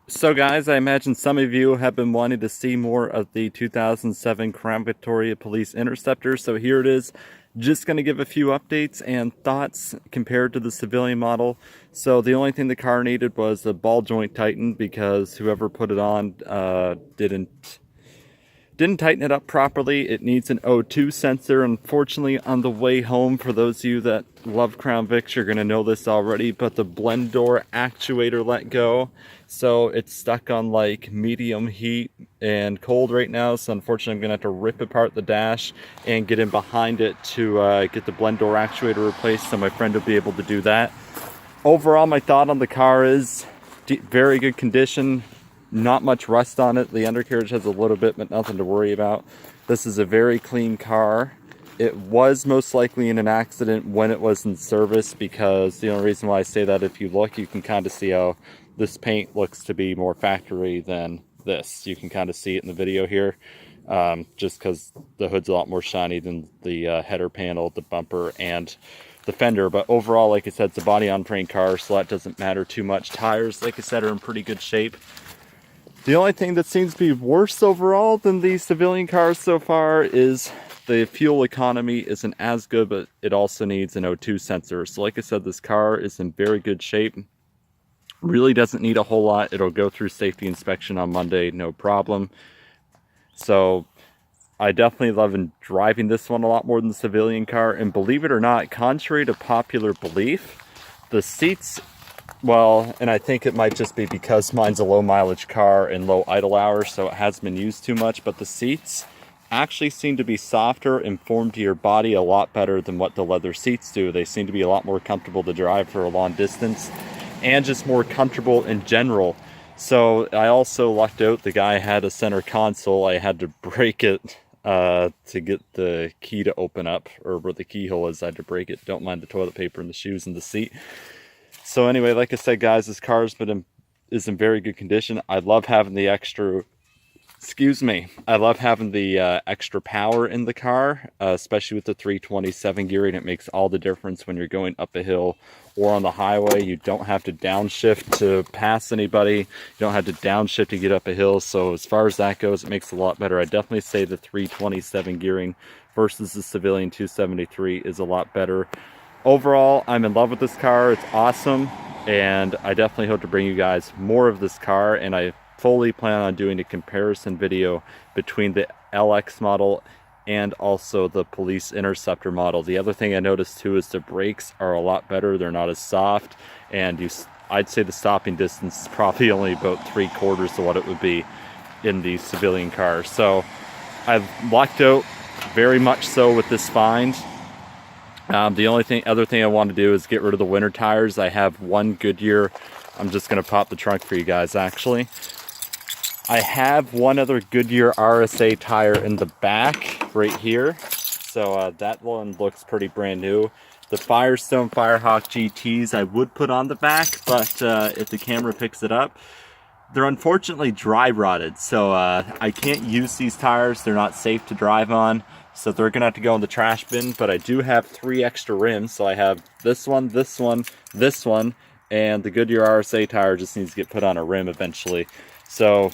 So guys, I imagine some of you have been wanting to see more of the 2007 Crown Victoria Police Interceptor, so here it is. Just going to give a few updates and thoughts compared to the civilian model. So the only thing the car needed was a ball joint tightened because whoever put it on didn't tighten it up properly. It needs an O2 sensor. Unfortunately, on the way home, for those of you that love Crown Vics, you're going to know this already, but the blend door actuator let go. So it's stuck on like medium heat and cold right now. So unfortunately, I'm going to have to rip apart the dash and get in behind it to get the blend door actuator replaced. So my friend will be able to do that. Overall, my thought on the car is very good condition. Not much rust on it. The undercarriage has a little bit, but nothing to worry about. This is a very clean car. It was most likely in an accident when it was in service, because the only reason why I say that, if you look, you can kind of see how this paint looks to be more factory than this. You can kind of see it in the video here, just because the hood's a lot more shiny than the header panel, the bumper, and the fender. But overall, like I said, it's a body on frame car, so that doesn't matter too much. Tires, like I said, are in pretty good shape. The only thing that seems to be worse overall than the civilian cars so far is the fuel economy isn't as good, but it also needs an O2 sensor. So like I said, this car is in very good shape. Really doesn't need a whole lot. It'll go through safety inspection on Monday, no problem. So I definitely love driving this one a lot more than the civilian car. And believe it or not, contrary to popular belief, the seats, well, and I think it might just be because mine's a low mileage car and low idle hours, so it hasn't been used too much, but the seats actually seem to be softer and form to your body a lot better than what the leather seats do. They seem to be a lot more comfortable to drive for a long distance and just more comfortable in general. So I also lucked out. The guy had a center console. I had to break it to get the key to open up, or where the keyhole is. I had to break it. Don't mind the toilet paper and the shoes and the seat. So anyway, like I said, guys, this car is in very good condition. I love having the extra, I love having the extra power in the car, especially with the 327 gearing. It makes all the difference when you're going up a hill or on the highway. You don't have to downshift to pass anybody. You don't have to downshift to get up a hill. So as far as that goes, it makes it a lot better. I definitely say the 327 gearing versus the civilian 273 is a lot better. Overall, I'm in love with this car. It's awesome, and I definitely hope to bring you guys more of this car, and I fully plan on doing a comparison video between the LX model and also the Police Interceptor model. The other thing I noticed too is the brakes are a lot better. They're not as soft, and I'd say the stopping distance is probably only about 3/4 of what it would be in the civilian car. So I've lucked out very much so with this find. The other thing I want to do is get rid of the winter tires. I have one Goodyear. I'm just going to pop the trunk for you guys, actually. I have one other Goodyear RSA tire in the back right here. So that one looks pretty brand new. The Firestone Firehawk GTs I would put on the back, but if the camera picks it up, they're unfortunately dry rotted. So I can't use these tires. They're not safe to drive on. So they're going to have to go in the trash bin, but I do have 3 extra rims. So I have this one, this one, this one, and the Goodyear RSA tire just needs to get put on a rim eventually. So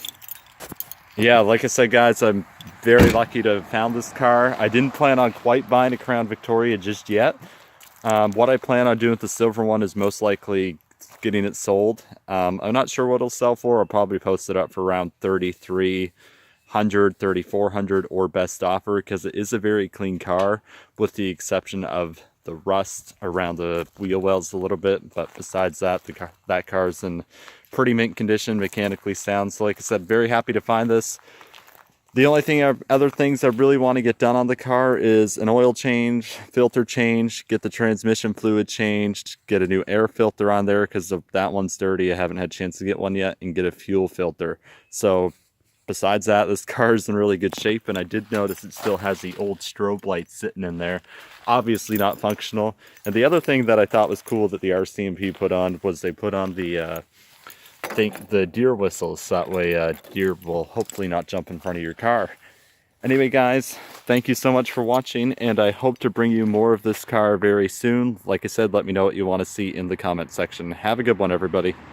yeah, like I said, guys, I'm very lucky to have found this car. I didn't plan on quite buying a Crown Victoria just yet. What I plan on doing with the silver one is most likely getting it sold. I'm not sure what it'll sell for. I'll probably post it up for around $3,300, $3,400 or best offer, because it is a very clean car, with the exception of the rust around the wheel wells a little bit. But besides that, that car's in pretty mint condition, mechanically sound. So like I said, very happy to find this. The only other things I really want to get done on the car is an oil change, filter change, get the transmission fluid changed, get a new air filter on there because that one's dirty. I haven't had a chance to get one yet, and get a fuel filter. So besides that, this car is in really good shape, and I did notice it still has the old strobe light sitting in there. Obviously not functional. And the other thing that I thought was cool that the RCMP put on was they put on the deer whistles. That way deer will hopefully not jump in front of your car. Anyway, guys, thank you so much for watching, and I hope to bring you more of this car very soon. Like I said, let me know what you want to see in the comment section. Have a good one, everybody.